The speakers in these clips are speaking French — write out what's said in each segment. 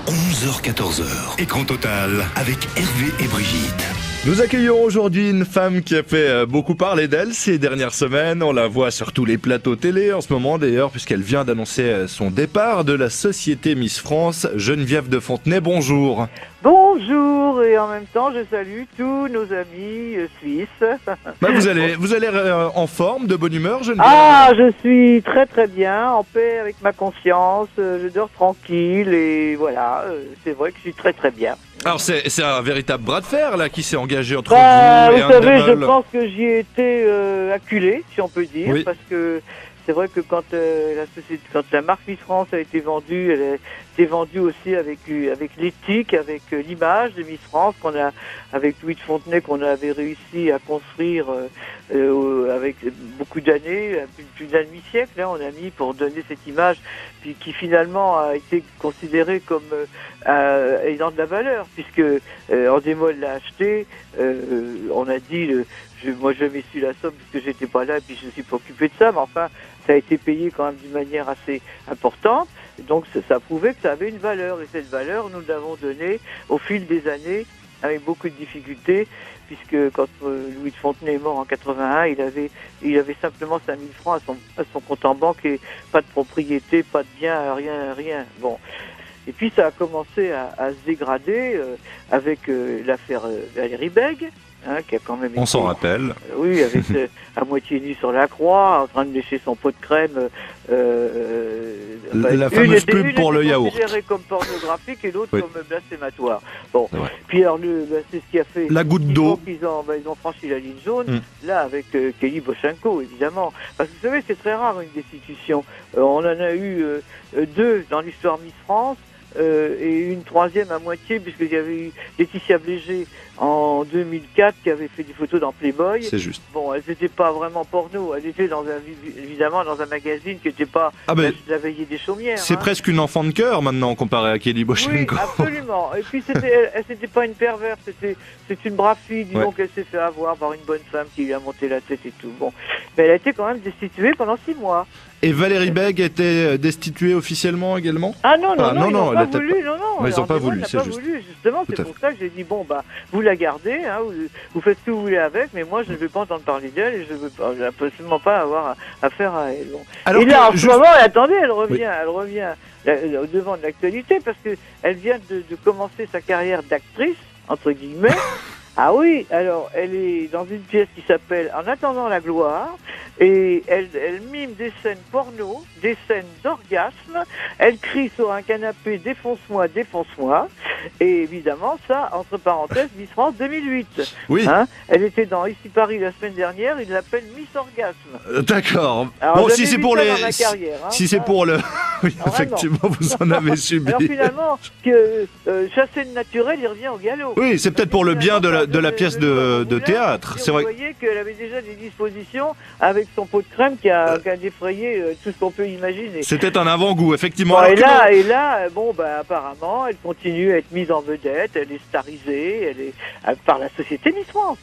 11h-14h. Écran total avec Hervé et Brigitte. Nous accueillons aujourd'hui une femme qui a fait beaucoup parler d'elle ces dernières semaines. On la voit sur tous les plateaux télé en ce moment d'ailleurs, puisqu'elle vient d'annoncer son départ de la société Miss France. Geneviève de Fontenay, bonjour. Bonjour, et en même temps je salue tous nos amis suisses. Vous allez en forme, de bonne humeur, Geneviève? Ah, je suis très très bien, en paix avec ma conscience, je dors tranquille et voilà, c'est vrai que je suis très très bien. Alors c'est un véritable bras de fer là qui s'est engagé entre vous et vous savez, je Handebol. pense que j'y ai été acculé, si on peut dire, Oui. parce que c'est vrai que quand la marque Miss France a été vendue, elle a été vendue aussi avec l'éthique, avec l'image de Miss France avec Louis de Fontenay qu'on avait réussi à construire avec beaucoup d'années, plus d'un demi-siècle, on a mis pour donner cette image, puis qui finalement a été considérée comme ayant de la valeur, puisque Handebol l'a acheté, on a dit moi je m'ai su la somme puisque j'étais pas là et puis je me suis pas occupé de ça, mais enfin ça a été payé quand même d'une manière assez importante, donc ça prouvait que ça avait une valeur, et cette valeur nous l'avons donnée au fil des années avec beaucoup de difficultés, puisque quand Louis de Fontenay est mort en 81, il avait simplement 5000 francs à son compte en banque et pas de propriété, pas de bien, rien. Bon. Et puis ça a commencé à se dégrader avec l'affaire Valérie Bègue, qui a quand même On s'en rappelle. Oui, avec à moitié nu sur la croix, en train de lécher son pot de crème. La fameuse pub pour le yaourt. Considérée comme pornographique et l'autre Oui. comme blasphématoire. Bon, C'est vrai. puis alors c'est ce qui a fait. La goutte d'eau. Ils ont franchi la ligne jaune, là avec Kelly Boshenko évidemment. Parce que vous savez, c'est très rare une destitution. On en a eu deux dans l'histoire Miss France. Et une troisième à moitié, puisqu'il y avait eu Laetitia Blégé en 2004 qui avait fait des photos dans Playboy. C'est juste. Bon, elle n'était pas vraiment porno, elle était évidemment dans un magazine qui n'était pas la veillée des chaumières. C'est presque une enfant de cœur maintenant comparé à Kelly Boshenko. Oui, absolument. Et puis elle n'était pas une perverse, c'est une brave fille, disons qu'elle s'est fait avoir par une bonne femme qui lui a monté la tête et tout. Bon, mais elle a été quand même destituée pendant 6 mois. Et Valérie Bègue était destituée officiellement également? Ah non, ils n'ont pas voulu, ils n'ont pas voulu, c'est juste. Justement, c'est pour ça que j'ai dit, bon, vous la gardez, vous faites ce que vous voulez avec, mais moi, je ne veux pas entendre parler d'elle et je ne veux absolument pas avoir affaire à elle. Bon. Alors et là, en ce moment, attendez, elle revient au devant de l'actualité parce qu'elle vient de commencer sa carrière d'actrice, entre guillemets. Ah oui, alors elle est dans une pièce qui s'appelle En attendant la gloire et elle mime des scènes porno, des scènes d'orgasme, elle crie sur un canapé défonce-moi, défonce-moi, et évidemment ça, entre parenthèses, Miss France 2008. Oui. Elle était dans Ici Paris la semaine dernière, il l'appelle Miss Orgasme. D'accord. Alors, bon, si c'est pour les... carrière, si c'est pour le... Oui, effectivement, vous en avez subi. Alors finalement, que chassé de naturel, il revient au galop. Oui, c'est peut-être pour le bien de la pièce de théâtre. C'est vrai. Vous voyez qu'elle avait déjà des dispositions avec son pot de crème qui a défrayé tout ce qu'on peut imaginer. C'était un avant-goût, effectivement. Bon, Alors et là, apparemment, elle continue à être mise en vedette, elle est starisée, elle est par la société Miss France.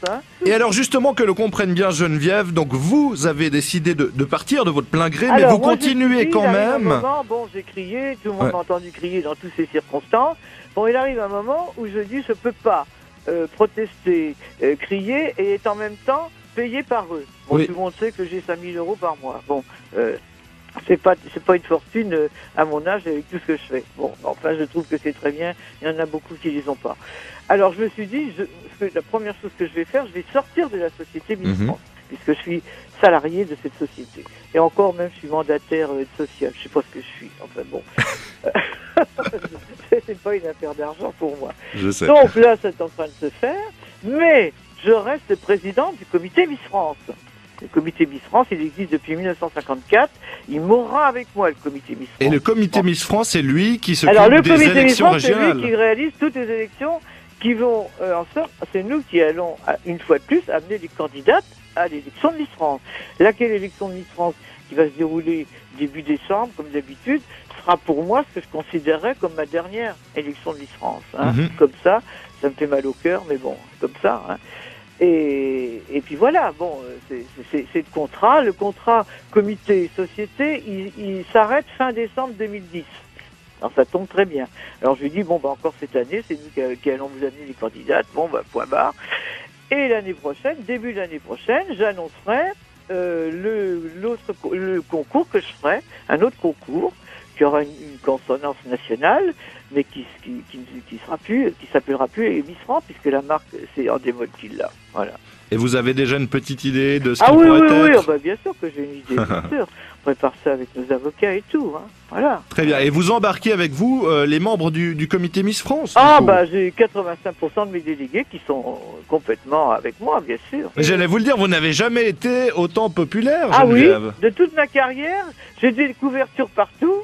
Et alors justement, que le comprenne bien Geneviève, donc vous avez décidé de partir de votre plein gré, mais alors, vous continuez quand même. J'ai crié, tout le monde m'a entendu crier dans toutes ces circonstances. Bon, il arrive un moment où je dis, je peux pas protester, crier et être en même temps payé par eux. Bon, tout le monde sait que j'ai 5 000 € par mois. Bon, c'est pas une fortune à mon âge avec tout ce que je fais. Bon, enfin, je trouve que c'est très bien. Il y en a beaucoup qui les ont pas. Alors, je me suis dit, la première chose que je vais faire, je vais sortir de la société Miss France, puisque je suis salarié de cette société. Et encore même, je suis mandataire social. Je sais pas ce que je suis. Enfin bon. C'est pas une affaire d'argent pour moi. Je sais. Donc là, c'est en train de se faire, mais je reste président du comité Miss France. Le comité Miss France, il existe depuis 1954. Il mourra avec moi, le comité Miss France. Et le comité Miss France, c'est lui qui s'occupe des élections régionales. Alors, le comité Miss France, c'est lui qui réalise toutes les élections qui vont en sorte. C'est nous qui allons, une fois de plus, amener les candidates à l'élection de Miss France. Laquelle élection de Miss France qui va se dérouler début décembre, comme d'habitude, sera pour moi ce que je considérerais comme ma dernière élection de Miss France. Comme ça me fait mal au cœur, mais bon, comme ça. Et puis voilà, bon, c'est le contrat comité-société, il s'arrête fin décembre 2010. Alors ça tombe très bien. Alors je lui dis, bon, bah encore cette année, c'est nous qui allons vous amener les candidates. Bon, bah point barre. Et l'année prochaine, début de l'année prochaine, j'annoncerai le concours que je ferai, un autre concours qui aura une consonance nationale, mais qui s'appellera plus Miss France, puisque la marque c'est Endemol qui l'a. Voilà. Et vous avez déjà une petite idée de ce Ah qu'il oui, pourrait oui, être? bah, bien sûr que j'ai une idée, bien sûr. On prépare ça avec nos avocats et tout, hein. Voilà. Très bien. Et vous embarquez avec vous les membres du comité Miss France? Ah du coup. bah j'ai 85% de mes délégués qui sont complètement avec moi, bien sûr. J'allais vous le dire, vous n'avez jamais été autant populaire, Ah oui, Geneviève. de toute ma carrière, j'ai des couvertures partout.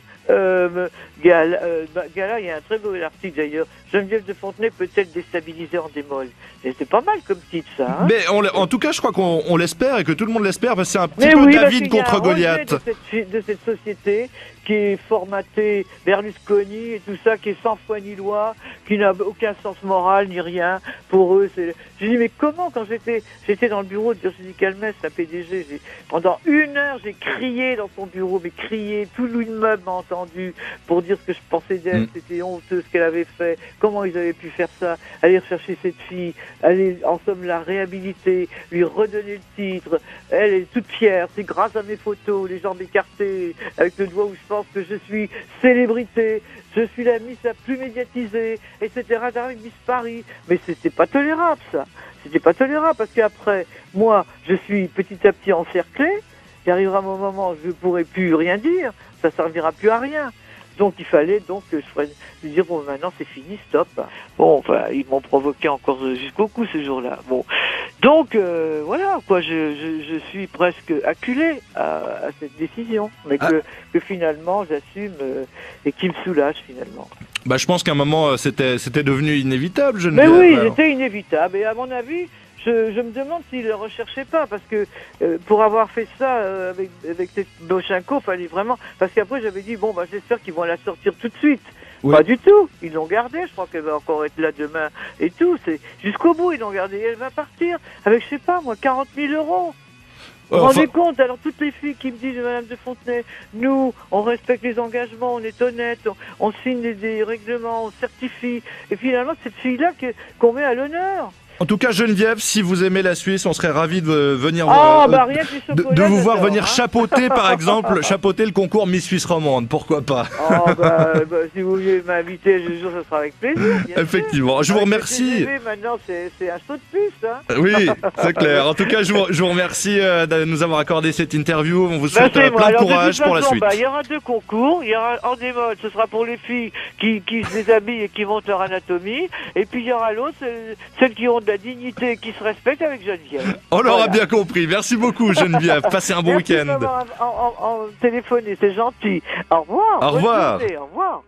Gala, il y a un très beau article d'ailleurs. Geneviève de Fontenay peut-être déstabiliser Endemol. Et c'est pas mal comme titre ça. Hein, Mais en tout cas, je crois qu'on l'espère et que tout le monde l'espère parce que c'est un petit mais peu oui, David parce qu'il y a contre un rejet Goliath. de cette société qui est formatée Berlusconi et tout ça, qui est sans foi ni loi, qui n'a aucun sens moral ni rien. Pour eux, c'est. J'ai dit mais comment quand j'étais dans le bureau de Virginie Calmès, la PDG, pendant 1 heure j'ai crié dans son bureau, mais crié, tout l'immeuble m'a entendu pour dire ce que je pensais d'elle, c'était honteux ce qu'elle avait fait, comment ils avaient pu faire ça, aller rechercher cette fille, aller en somme la réhabiliter, lui redonner le titre. Elle est toute fière, c'est grâce à mes photos, les jambes écartées, avec le doigt où je pense que je suis célébrité, je suis la Miss la plus médiatisée, etc. J'arrive Miss Paris. Mais c'était pas tolérable ça. C'était pas tolérable parce qu'après, moi, je suis petit à petit encerclé. Il arrivera un moment où je ne pourrai plus rien dire, ça servira plus à rien. Donc il fallait donc que je dire bon maintenant c'est fini, stop. Bon enfin ils m'ont provoqué encore jusqu'au cou ce jour-là. Bon donc voilà quoi, je suis presque acculé à cette décision, mais que finalement j'assume et qui me soulage finalement. Bah je pense qu'à un moment c'était devenu inévitable, je ne Mais oui, c'était inévitable et à mon avis. Je me demande s'il ne le recherchait pas, parce que pour avoir fait ça avec cette Bochenko, fallait vraiment... Parce qu'après, j'avais dit, bon, bah, j'espère qu'ils vont la sortir tout de suite. Oui. Pas du tout. Ils l'ont gardée, je crois qu'elle va encore être là demain et tout. C'est jusqu'au bout, ils l'ont gardée. Elle va partir avec, je sais pas, moi, 40 000 euros. Vous vous rendez compte? Alors, toutes les filles qui me disent, Madame de Fontenay, nous, on respecte les engagements, on est honnête, on signe des règlements, on certifie. Et finalement, cette fille-là qu'on met à l'honneur. En tout cas, Geneviève, si vous aimez la Suisse, on serait ravis de venir rien de vous voir venir chapeauter, par exemple, chapeauter le concours Miss Suisse romande. Pourquoi pas? Si vous voulez m'inviter, je jure, ce sera avec plaisir. Effectivement. Je vous remercie. Maintenant, c'est un saut de piste. Hein. Oui, c'est clair. En tout cas, je vous remercie de nous avoir accordé cette interview. On vous souhaite plein de courage pour la suite. Il y aura 2 concours. Il y aura Endemol, ce sera pour les filles qui se déshabillent et qui montent leur anatomie. Et puis il y aura l'autre, celles qui ont de la dignité, qui se respecte avec Geneviève. On l'aura bien compris. Merci beaucoup, Geneviève. Passez un bon week-end. Merci de m'avoir téléphoné, c'est gentil. Au revoir. Au revoir. Au revoir.